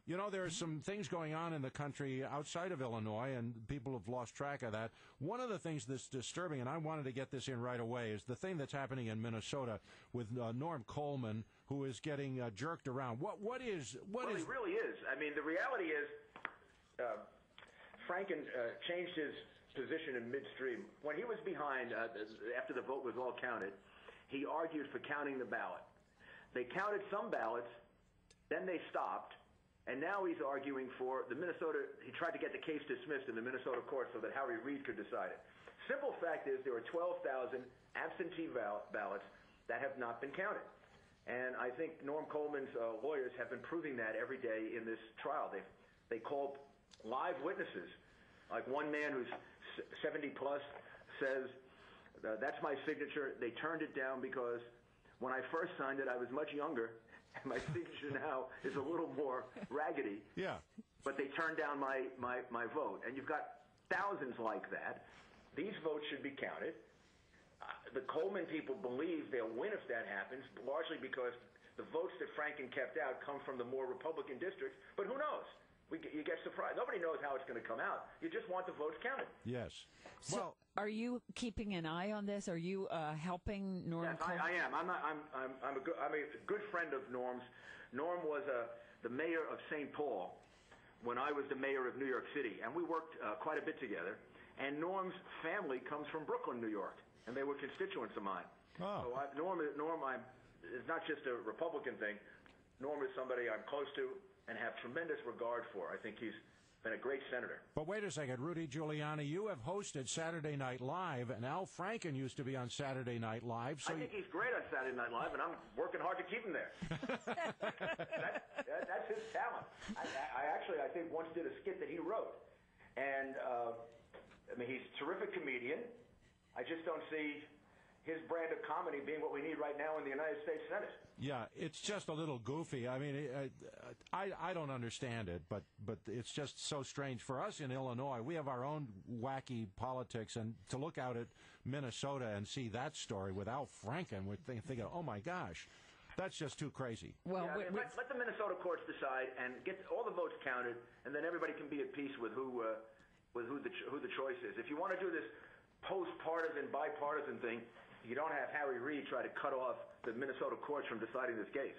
You know, there are some things going on in the country outside of Illinois, and people have lost track of that. One of the things that's disturbing, and I wanted to get this in right away, is the thing that's happening in Minnesota with Norm Coleman, who is getting jerked around. What is? He really is. I mean, the reality is, Franken changed his position in midstream. When he was behind, after the vote was all counted, he argued for counting the ballot. They counted some ballots, then they stopped. And now he's arguing for the Minnesota. He tried to get the case dismissed in the Minnesota court so that Harry Reid could decide it. Simple fact is there are 12,000 absentee ballots that have not been counted. And I think Norm Coleman's lawyers have been proving that every day in this trial. They called live witnesses. Like one man who's 70 plus says, that's my signature. They turned it down because when I first signed it, I was much younger. My signature now is a little more raggedy. Yeah. But they turned down my vote. And you've got thousands like that. These votes should be counted. The Coleman people believe they'll win if that happens, largely because the votes that Franken kept out come from the more Republican districts. But who knows? You get surprised. Nobody knows how it's going to come out. You just want the votes counted. Yes. So Well, are you keeping an eye on this? Are you helping Norm? Yes, I am. I'm a good friend of Norm's. Norm was the mayor of St. Paul when I was the mayor of New York City, and we worked quite a bit together. And Norm's family comes from Brooklyn, New York, and they were constituents of mine. Oh. So Norm is not just a Republican thing. Norm is somebody I'm close to and have tremendous regard for. I think he's been a great senator. But wait a second, Rudy Giuliani, you have hosted Saturday Night Live, and Al Franken used to be on Saturday Night Live. So I think he's great on Saturday Night Live, and I'm working hard to keep him there. That's his talent. I think once did a skit that he wrote. And, he's a terrific comedian. I just don't see his brand of comedy being what we need right now in the United States Senate. Yeah, it's just a little goofy. I mean, I don't understand it, but it's just so strange. For us in Illinois, we have our own wacky politics, and to look out at Minnesota and see that story with Al Franken, we're thinking, oh my gosh, that's just too crazy. Well, yeah, let the Minnesota courts decide and get all the votes counted, and then everybody can be at peace with who the choice is. If you want to do this post-partisan, bipartisan thing, you don't have Harry Reid try to cut off the Minnesota courts from deciding this case.